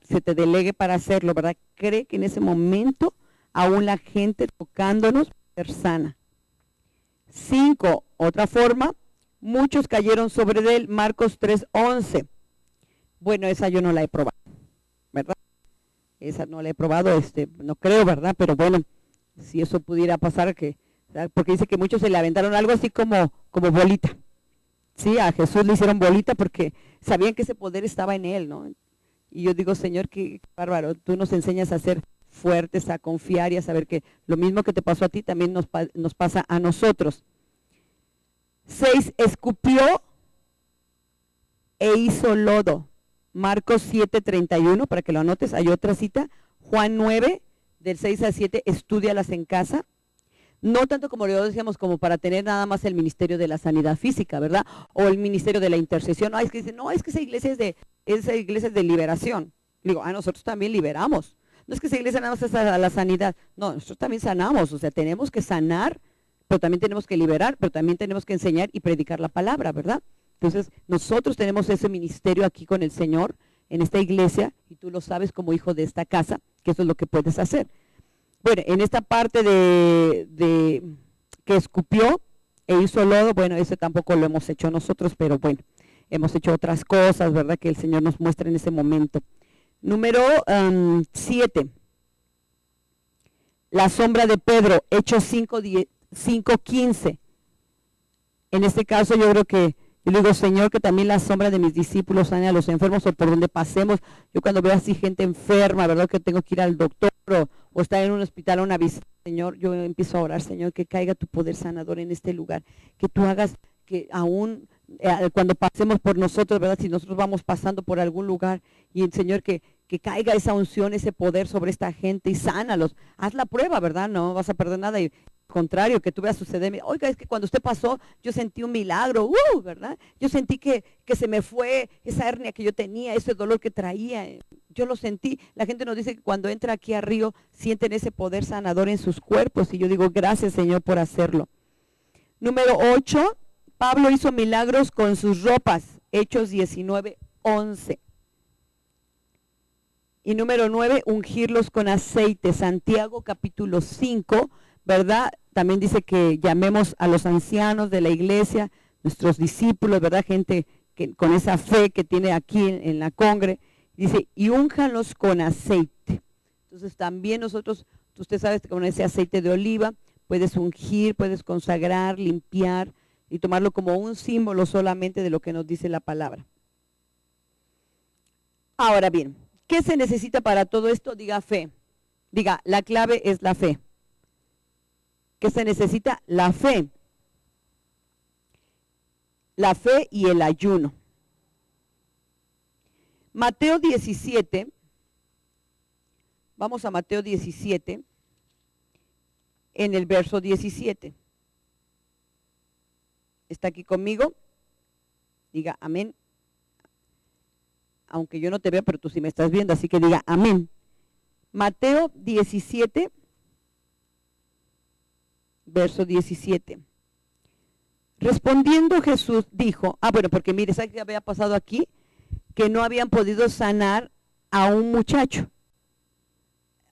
A: se te delegue para hacerlo, ¿verdad? Cree que en ese momento aún la gente tocándonos ser sana. 5, otra forma, muchos cayeron sobre él. Marcos 3:11. Bueno, esa yo no la he probado, ¿verdad? Esa no la he probado, no creo, ¿verdad? Pero bueno, si eso pudiera pasar, porque dice que muchos se le aventaron algo así como bolita. Sí, a Jesús le hicieron bolita porque sabían que ese poder estaba en él, ¿no? Y yo digo, Señor, qué bárbaro, tú nos enseñas a ser fuertes, a confiar y a saber que lo mismo que te pasó a ti también nos pasa a nosotros. 6, escupió e hizo lodo. Marcos 7:31, para que lo anotes, hay otra cita. Juan 9, del 6-7, estúdialas en casa. No tanto como lo decíamos, como para tener nada más el ministerio de la sanidad física, ¿verdad? O el ministerio de la intercesión. No, es que dicen, no, es que esa iglesia es de liberación. Digo, nosotros también liberamos. No es que esa iglesia nada más es a la sanidad. No, nosotros también sanamos. O sea, tenemos que sanar, pero también tenemos que liberar, pero también tenemos que enseñar y predicar la palabra, ¿verdad? Entonces, nosotros tenemos ese ministerio aquí con el Señor en esta iglesia, y tú lo sabes como hijo de esta casa, que eso es lo que puedes hacer. Bueno, en esta parte de que escupió e hizo lodo, bueno, ese tampoco lo hemos hecho nosotros, pero bueno, hemos hecho otras cosas, ¿verdad? Que el Señor nos muestra en ese momento. Número 7. La sombra de Pedro, Hechos 5:15. En este caso yo creo que yo le digo, Señor, que también la sombra de mis discípulos sane a los enfermos o por donde pasemos. Yo cuando veo así gente enferma, ¿verdad? Que tengo que ir al doctor o estar en un hospital o una visita, Señor, yo empiezo a orar, Señor, que caiga tu poder sanador en este lugar. Que tú hagas que aún cuando pasemos por nosotros, ¿verdad? Si nosotros vamos pasando por algún lugar y el Señor que caiga esa unción, ese poder sobre esta gente y sánalos. Haz la prueba, ¿verdad? No vas a perder nada y al contrario, que tú veas suceder. Oiga, es que cuando usted pasó, yo sentí un milagro, ¿verdad? Yo sentí que se me fue esa hernia que yo tenía, ese dolor que traía. Yo lo sentí. La gente nos dice que cuando entra aquí a Río, sienten ese poder sanador en sus cuerpos. Y yo digo, gracias, Señor, por hacerlo. Número 8, Pablo hizo milagros con sus ropas. Hechos 19:11. Y número 9, ungirlos con aceite. Santiago capítulo 5, ¿verdad? También dice que llamemos a los ancianos de la iglesia, nuestros discípulos, ¿verdad? Gente que con esa fe que tiene aquí en la congre. Dice, y únjanlos con aceite. Entonces también nosotros, usted sabe que con ese aceite de oliva puedes ungir, puedes consagrar, limpiar y tomarlo como un símbolo solamente de lo que nos dice la palabra. Ahora bien, ¿qué se necesita para todo esto? Diga fe. Diga, la clave es la fe. ¿Qué se necesita? La fe. La fe y el ayuno. Mateo 17. Vamos a Mateo 17. En el verso 17. ¿Está aquí conmigo? Diga amén. Aunque yo no te vea, pero tú sí me estás viendo, así que diga amén. Mateo 17, verso 17. Respondiendo Jesús dijo, bueno, porque mire, ¿sabes qué había pasado aquí? Que no habían podido sanar a un muchacho.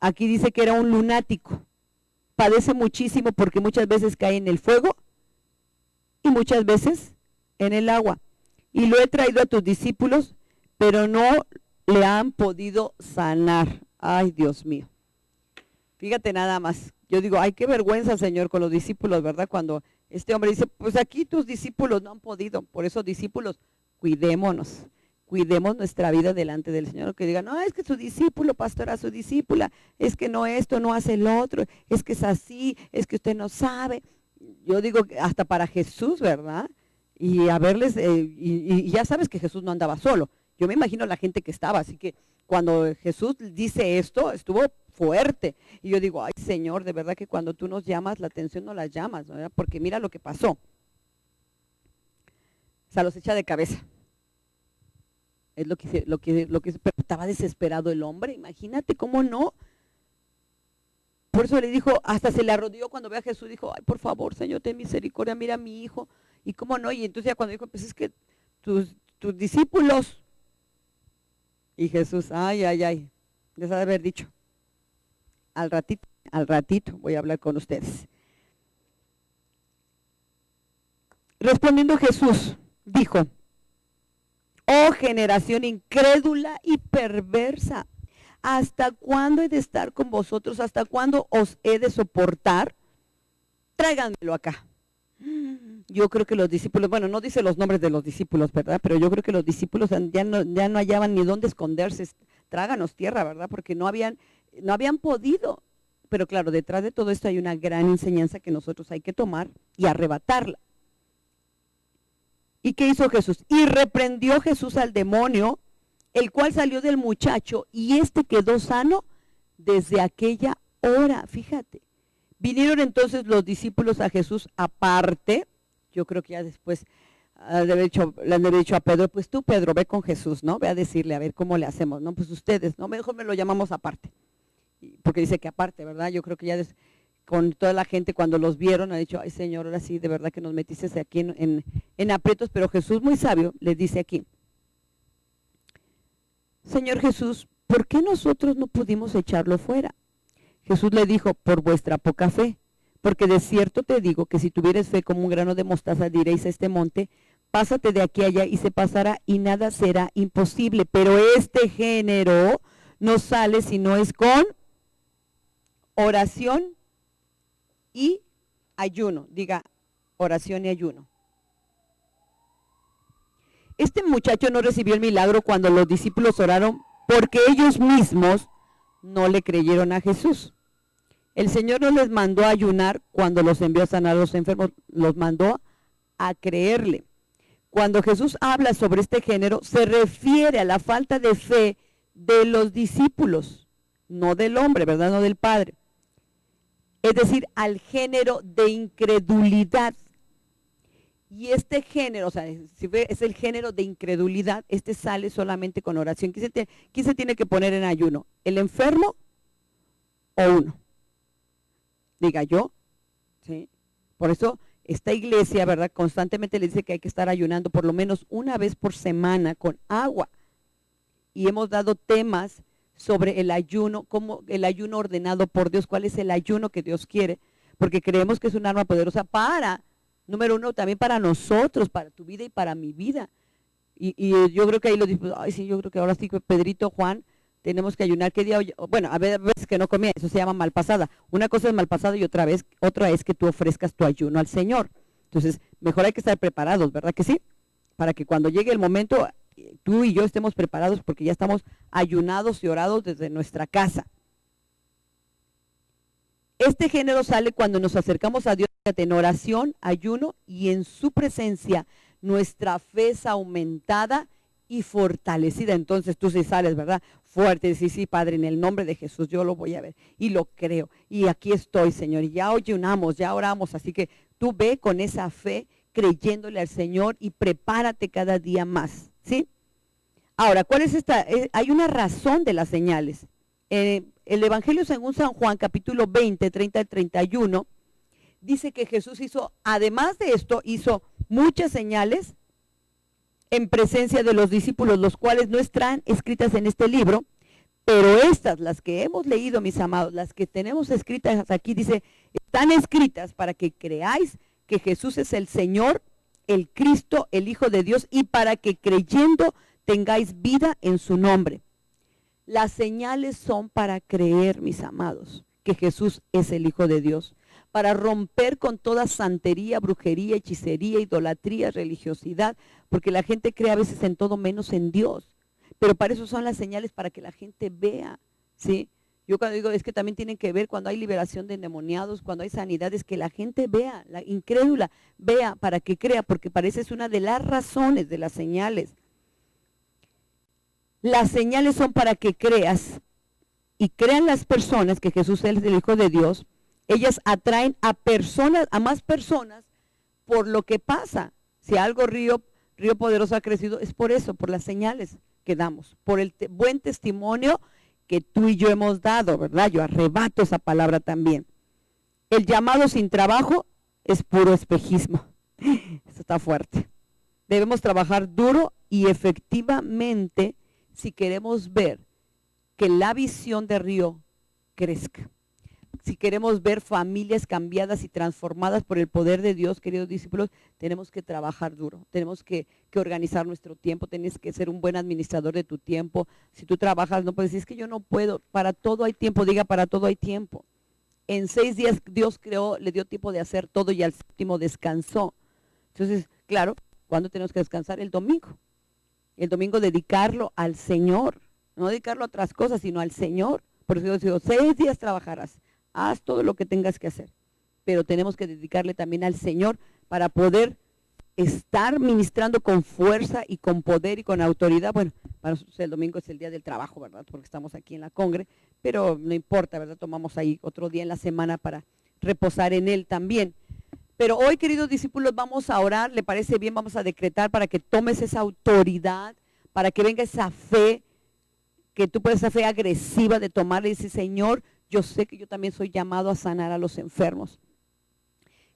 A: Aquí dice que era un lunático. Padece muchísimo porque muchas veces cae en el fuego y muchas veces en el agua. Y lo he traído a tus discípulos, pero no le han podido sanar. Ay, Dios mío. Fíjate nada más. Yo digo, ay, qué vergüenza, Señor, con los discípulos, ¿verdad? Cuando este hombre dice, pues aquí tus discípulos no han podido. Por eso, discípulos, cuidémonos. Cuidemos nuestra vida delante del Señor. Que digan, no, es que su discípulo, pastora, su discípula, es que no esto, no hace el otro, es que es así, es que usted no sabe. Yo digo, hasta para Jesús, ¿verdad? Y a verles, y ya sabes que Jesús no andaba solo. Yo me imagino la gente que estaba, así que cuando Jesús dice esto, estuvo fuerte. Y yo digo, ay, Señor, de verdad que cuando tú nos llamas, la atención no la llamas, ¿verdad? Porque mira lo que pasó. O sea, los echa de cabeza. Es lo que pero estaba desesperado el hombre, imagínate, ¿cómo no? Por eso le dijo, hasta se le arrodilló cuando ve a Jesús, dijo, ay, por favor, Señor, ten misericordia, mira a mi hijo. Y cómo no, y entonces ya cuando dijo, pues es que tus discípulos. Y Jesús, ay, les ha de haber dicho, al ratito voy a hablar con ustedes. Respondiendo Jesús, dijo, oh generación incrédula y perversa, ¿hasta cuándo he de estar con vosotros? ¿Hasta cuándo os he de soportar? Tráiganmelo acá. Yo creo que los discípulos, bueno, no dice los nombres de los discípulos, ¿verdad? Pero yo creo que los discípulos ya no hallaban ni dónde esconderse. Tráganos tierra, ¿verdad? Porque no habían podido. Pero claro, detrás de todo esto hay una gran enseñanza que nosotros hay que tomar y arrebatarla. ¿Y qué hizo Jesús? Y reprendió Jesús al demonio, el cual salió del muchacho, y éste quedó sano desde aquella hora. Fíjate. Vinieron entonces los discípulos a Jesús aparte. Yo creo que ya después le han de haber dicho a Pedro, pues tú, Pedro, ve con Jesús, ¿no? Ve a decirle, a ver cómo le hacemos, ¿no? Pues ustedes, ¿no? Mejor me lo llamamos aparte. Porque dice que aparte, ¿verdad? Yo creo que ya con toda la gente cuando los vieron, ha dicho, ay, Señor, ahora sí, de verdad que nos metiste aquí en aprietos. Pero Jesús, muy sabio, les dice aquí, Señor Jesús, ¿por qué nosotros no pudimos echarlo fuera? Jesús le dijo, por vuestra poca fe, porque de cierto te digo que si tuvieres fe como un grano de mostaza, diréis a este monte, pásate de aquí a allá y se pasará y nada será imposible. Pero este género no sale si no es con oración y ayuno. Diga, oración y ayuno. Este muchacho no recibió el milagro cuando los discípulos oraron porque ellos mismos no le creyeron a Jesús. El Señor no les mandó a ayunar cuando los envió a sanar a los enfermos, los mandó a creerle. Cuando Jesús habla sobre este género, se refiere a la falta de fe de los discípulos, no del hombre, ¿verdad? No del Padre. Es decir, al género de incredulidad. Y este género, o sea, si ve, es el género de incredulidad, este sale solamente con oración. ¿Quién se tiene que poner en ayuno? ¿El enfermo o uno? Diga yo, ¿sí? Por eso esta iglesia, ¿verdad? Constantemente le dice que hay que estar ayunando por lo menos una vez por semana con agua. Y hemos dado temas sobre el ayuno, como el ayuno ordenado por Dios, cuál es el ayuno que Dios quiere, porque creemos que es un arma poderosa para, número uno, también para nosotros, para tu vida y para mi vida. Y yo creo que ahí lo dijo, ay sí, yo creo que ahora sí, Pedrito, Juan, tenemos que ayunar. ¿Qué día? Bueno, a veces que no comía, eso se llama malpasada. Una cosa es malpasada y otra es que tú ofrezcas tu ayuno al Señor. Entonces, mejor hay que estar preparados, ¿verdad que sí? Para que cuando llegue el momento, tú y yo estemos preparados porque ya estamos ayunados y orados desde nuestra casa. Este género sale cuando nos acercamos a Dios en oración, ayuno y en su presencia nuestra fe es aumentada y fortalecida. Entonces tú sí sales, ¿verdad? Fuerte, sí, Padre, en el nombre de Jesús yo lo voy a ver y lo creo. Y aquí estoy, Señor, y ya ayunamos, ya oramos, así que tú ve con esa fe, creyéndole al Señor y prepárate cada día más, ¿sí? Ahora, ¿cuál es esta? Hay una razón de las señales. El Evangelio según San Juan, capítulo 20, 30 al 31, dice que Jesús hizo, además de esto, hizo muchas señales en presencia de los discípulos, los cuales no están escritas en este libro, pero estas, las que hemos leído, mis amados, las que tenemos escritas aquí, dice, están escritas para que creáis que Jesús es el Señor, el Cristo, el Hijo de Dios, y para que creyendo tengáis vida en su nombre. Las señales son para creer, mis amados, que Jesús es el Hijo de Dios, para romper con toda santería, brujería, hechicería, idolatría, religiosidad, porque la gente cree a veces en todo menos en Dios. Pero para eso son las señales, para que la gente vea, ¿sí? Yo cuando digo, es que también tienen que ver cuando hay liberación de endemoniados, cuando hay sanidades, que la gente vea, la incrédula vea para que crea, porque parece es una de las razones de las señales. Las señales son para que creas y crean las personas que Jesús es el Hijo de Dios. Ellas atraen a personas, a más personas, por lo que pasa. Si algo Río Poderoso ha crecido, es por eso, por las señales que damos, por el buen testimonio que tú y yo hemos dado, ¿verdad? Yo arrebato esa palabra también. El llamado sin trabajo es puro espejismo. Esto está fuerte. Debemos trabajar duro y efectivamente si queremos ver que la visión de Río crezca. Si queremos ver familias cambiadas y transformadas por el poder de Dios, queridos discípulos, tenemos que trabajar duro, tenemos que organizar nuestro tiempo, tienes que ser un buen administrador de tu tiempo. Si tú trabajas, no puedes decir, es que yo no puedo, para todo hay tiempo, diga, para todo hay tiempo. En 6 días Dios creó, le dio tiempo de hacer todo y al séptimo descansó. Entonces, claro, ¿cuándo tenemos que descansar? El domingo. El domingo dedicarlo al Señor, no dedicarlo a otras cosas, sino al Señor. Por eso yo digo, 6 días trabajarás. Haz todo lo que tengas que hacer, pero tenemos que dedicarle también al Señor para poder estar ministrando con fuerza y con poder y con autoridad. Bueno, para nosotros el domingo es el día del trabajo, ¿verdad? Porque estamos aquí en la Congre, pero no importa, ¿verdad? Tomamos ahí otro día en la semana para reposar en él también. Pero hoy, queridos discípulos, vamos a orar, ¿le parece bien? Vamos a decretar para que tomes esa autoridad, para que venga esa fe, que tú puedes esa fe agresiva de tomarle y decir, Señor, yo sé que yo también soy llamado a sanar a los enfermos.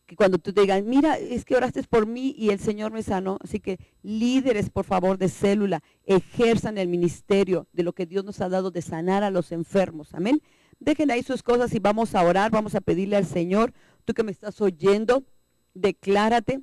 A: Que cuando tú te digas, mira, es que oraste por mí y el Señor me sanó. Así que líderes, por favor, de célula, ejerzan el ministerio de lo que Dios nos ha dado de sanar a los enfermos. Amén. Dejen ahí sus cosas y vamos a orar, vamos a pedirle al Señor. Tú que me estás oyendo, declárate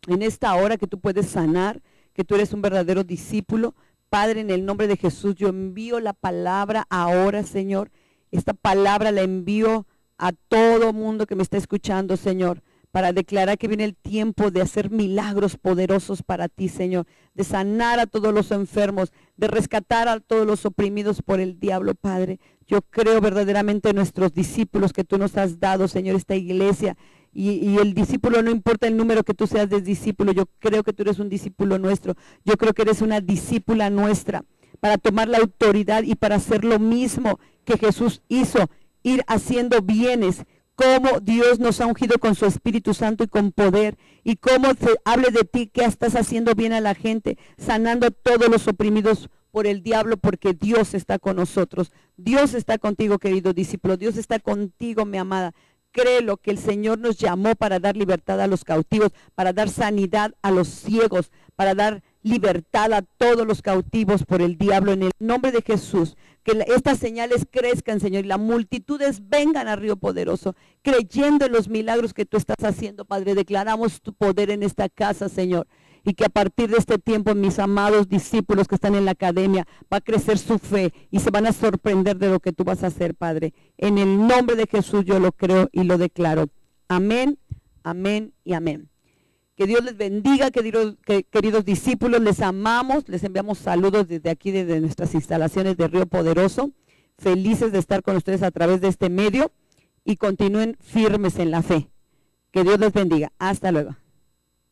A: en esta hora que tú puedes sanar, que tú eres un verdadero discípulo. Padre, en el nombre de Jesús, yo envío la palabra ahora, Señor. Esta palabra la envío a todo mundo que me está escuchando, Señor, para declarar que viene el tiempo de hacer milagros poderosos para ti, Señor, de sanar a todos los enfermos, de rescatar a todos los oprimidos por el diablo, Padre. Yo creo verdaderamente en nuestros discípulos que tú nos has dado, Señor, esta iglesia. Y el discípulo, no importa el número que tú seas de discípulo, yo creo que tú eres un discípulo nuestro. Yo creo que eres una discípula nuestra para tomar la autoridad y para hacer lo mismo que Jesús hizo, ir haciendo bienes, cómo Dios nos ha ungido con su Espíritu Santo y con poder, y cómo se hable de ti que estás haciendo bien a la gente, sanando a todos los oprimidos por el diablo, porque Dios está con nosotros. Dios está contigo, querido discípulo. Dios está contigo, mi amada. Créelo que el Señor nos llamó para dar libertad a los cautivos, para dar sanidad a los ciegos, para dar libertad a todos los cautivos por el diablo en el nombre de Jesús. Que estas señales crezcan, Señor, y las multitudes vengan a Río Poderoso, creyendo en los milagros que tú estás haciendo, Padre. Declaramos tu poder en esta casa, Señor. Y que a partir de este tiempo, mis amados discípulos que están en la academia, va a crecer su fe y se van a sorprender de lo que tú vas a hacer, Padre. En el nombre de Jesús yo lo creo y lo declaro. Amén, amén y amén. Que Dios les bendiga, queridos discípulos, les amamos, les enviamos saludos desde aquí, desde nuestras instalaciones de Río Poderoso. Felices de estar con ustedes a través de este medio y continúen firmes en la fe. Que Dios les bendiga. Hasta luego.